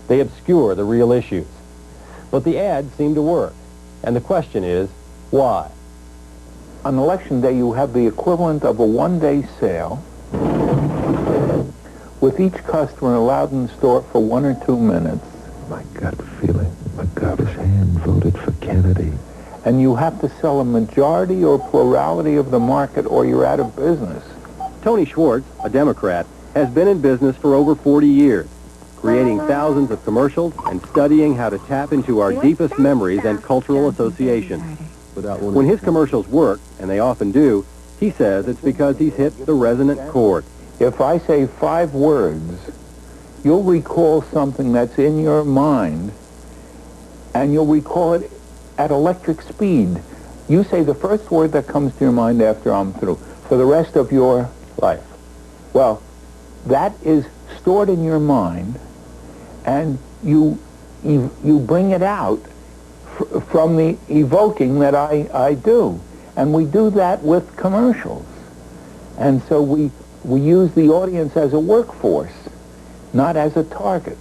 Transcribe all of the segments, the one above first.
They obscure the real issues. But the ads seem to work. And the question is, why? On election day, you have the equivalent of a one-day sale with each customer allowed in the store for 1 or 2 minutes. My gut feeling, McGovern's hand voted for Kennedy. And you have to sell a majority or plurality of the market or you're out of business. Tony Schwartz, a Democrat, has been in business for over 40 years, creating thousands of commercials and studying how to tap into our deepest memories and cultural associations. When his commercials work, and they often do, he says it's because he's hit the resonant chord. If I say 5 words, you'll recall something that's in your mind, and you'll recall it at electric speed. You say the first word that comes to your mind after I'm through, for the rest of your life. Well, that is stored in your mind, and you bring it out from the evoking that I do. And we do that with commercials. And so we use the audience as a workforce, not as a target.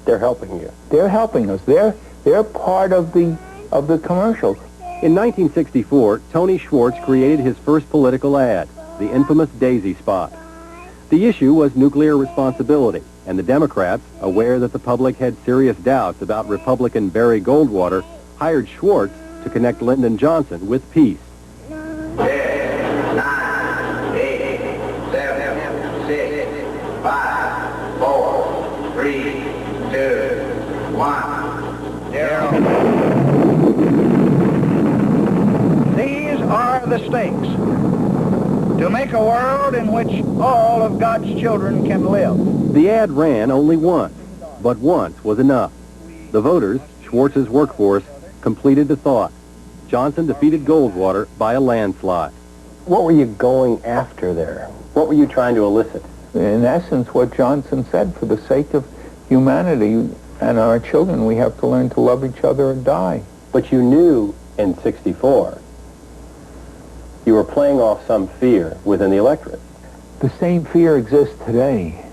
They're helping you. They're helping us. They're part of the commercial. In 1964, Tony Schwartz created his first political ad, the infamous Daisy spot. The issue was nuclear responsibility, and the Democrats, aware that the public had serious doubts about Republican Barry Goldwater, hired Schwartz to connect Lyndon Johnson with peace. 10, 9, 8, 7, 6, 5, 4, 3, 2, 1, 0. These are the stakes. To make a world in which all of God's children can live. The ad ran only once, but once was enough. The voters, Schwartz's workforce, completed the thought. Johnson defeated Goldwater by a landslide. What were you going after there? What were you trying to elicit? In essence, what Johnson said, for the sake of humanity and our children, we have to learn to love each other or die. But you knew in '64 you were playing off some fear within the electorate. The same fear exists today.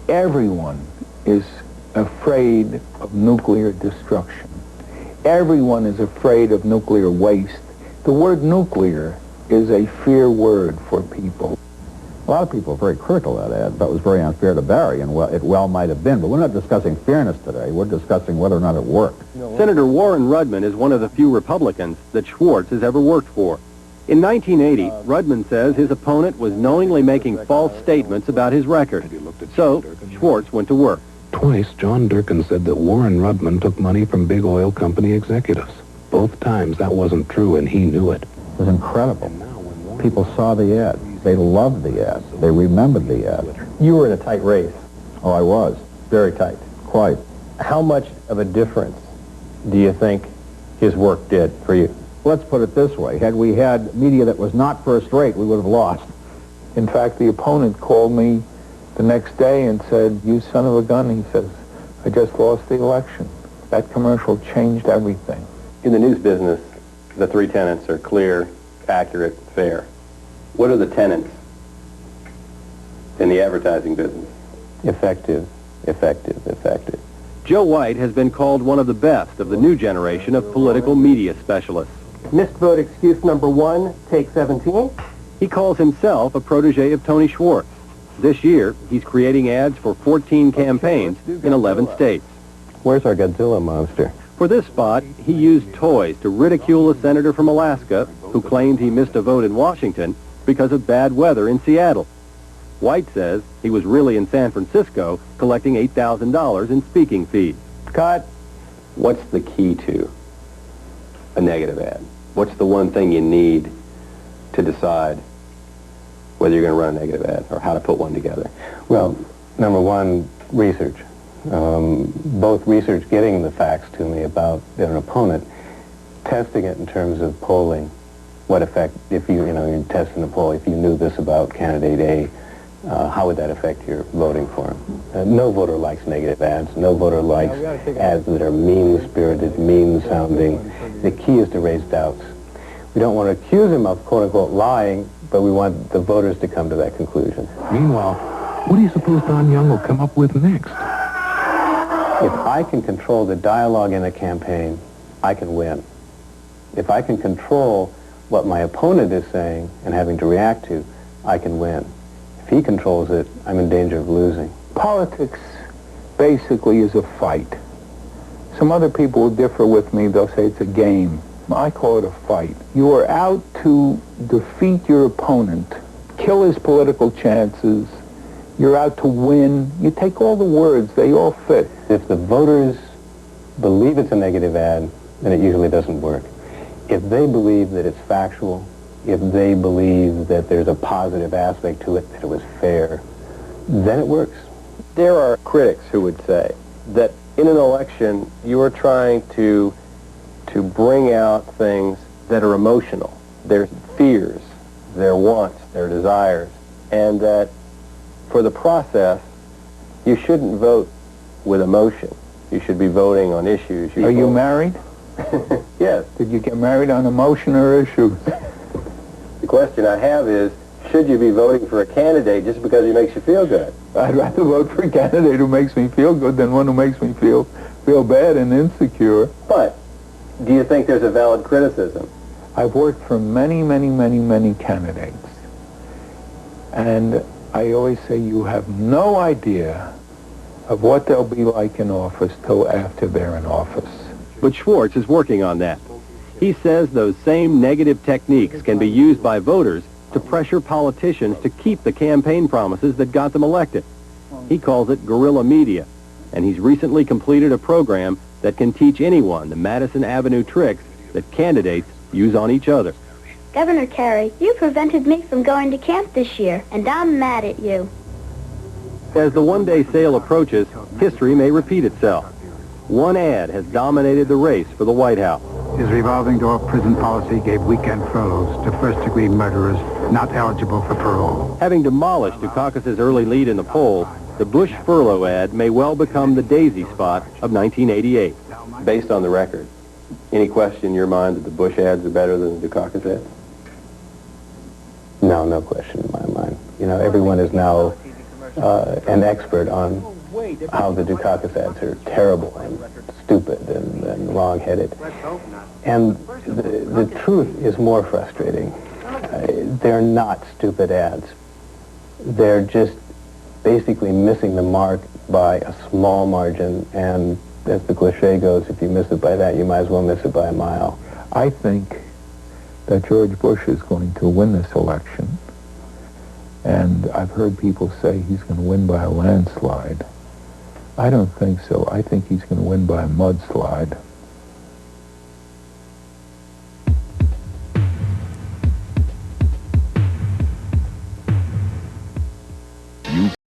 Everyone is afraid of nuclear destruction. Everyone is afraid of nuclear waste. The word nuclear is a fear word for people. A lot of people are very critical of that ad. That was very unfair to Barry, and it well might have been. But we're not discussing fairness today. We're discussing whether or not it worked. Senator Warren Rudman is one of the few Republicans that Schwartz has ever worked for. In 1980, Rudman says his opponent was knowingly making false statements about his record. So, Schwartz went to work. Twice, John Durkin said that Warren Rudman took money from big oil company executives. Both times that wasn't true, and he knew it. It was incredible. People saw the ad. They loved the ad. They remembered the ad. You were in a tight race. Oh, I was. Very tight. Quite. How much of a difference do you think his work did for you? Let's put it this way. Had we had media that was not first rate, we would have lost. In fact, the opponent called me the next day and said, "You son of a gun," he says, "I just lost the election." That commercial changed everything. In the news business, the 3 tenets are clear, accurate, fair. What are the tenets in the advertising business? Effective, effective, effective. Joe White has been called one of the best of the new generation of political media specialists. Missed vote excuse number 1, take 17. He calls himself a protege of Tony Schwartz. This year, he's creating ads for 14 campaigns in 11 states. Where's our Godzilla monster? For this spot, he used toys to ridicule a senator from Alaska who claimed he missed a vote in Washington because of bad weather in Seattle. White says he was really in San Francisco collecting $8,000 in speaking fees. Cut. What's the key to a negative ad? What's the one thing you need to decide whether you're going to run a negative ad or how to put one together? Well, number 1, research. Both research getting the facts to me about an opponent, testing it in terms of polling. What effect, if you're testing a poll, if you knew this about candidate A, how would that affect your voting for him? No voter likes negative ads. No voter likes ads that are mean-spirited, mean-sounding. The key is to raise doubts. We don't want to accuse him of, quote-unquote, lying, but we want the voters to come to that conclusion. Meanwhile, what do you suppose Don Young will come up with next? If I can control the dialogue in a campaign, I can win. If I can control what my opponent is saying and having to react to, I can win. If he controls it, I'm in danger of losing. Politics basically is a fight. Some other people will differ with me. They'll say it's a game. I call it a fight. You are out to defeat your opponent, kill his political chances. You're out to win. You take all the words. They all fit. If the voters believe it's a negative ad, then it usually doesn't work. If they believe that it's factual, if they believe that there's a positive aspect to it, that it was fair, then it works. There are critics who would say that in an election, you are trying to bring out things that are emotional, their fears, their wants, their desires, and that for the process, you shouldn't vote with emotion. You should be voting on issues. Are you married? Yes. Did you get married on emotion or issues? The question I have is, should you be voting for a candidate just because he makes you feel good? I'd rather vote for a candidate who makes me feel good than one who makes me feel bad and insecure. But do you think there's a valid criticism? I've worked for many, many, many, many candidates. And I always say you have no idea of what they'll be like in office till after they're in office. But Schwartz is working on that. He says those same negative techniques can be used by voters to pressure politicians to keep the campaign promises that got them elected. He calls it guerrilla media, and he's recently completed a program that can teach anyone the Madison Avenue tricks that candidates use on each other. Governor Carey, you prevented me from going to camp this year, and I'm mad at you. As the one-day sale approaches, history may repeat itself. One ad has dominated the race for the White House. His revolving door prison policy gave weekend furloughs to first-degree murderers not eligible for parole. Having demolished Dukakis' early lead in the polls, the Bush furlough ad may well become the daisy spot of 1988. Based on the record, any question in your mind that the Bush ads are better than the Dukakis ads? No, no question in my mind. You know, everyone is now an expert on how the Dukakis ads are terrible and stupid and wrong-headed. And the truth is more frustrating. They're not stupid ads. They're just basically missing the mark by a small margin, and as the cliche goes, if you miss it by that, you might as well miss it by a mile. I think that George Bush is going to win this election, and I've heard people say he's going to win by a landslide. I don't think so. I think he's going to win by a mudslide.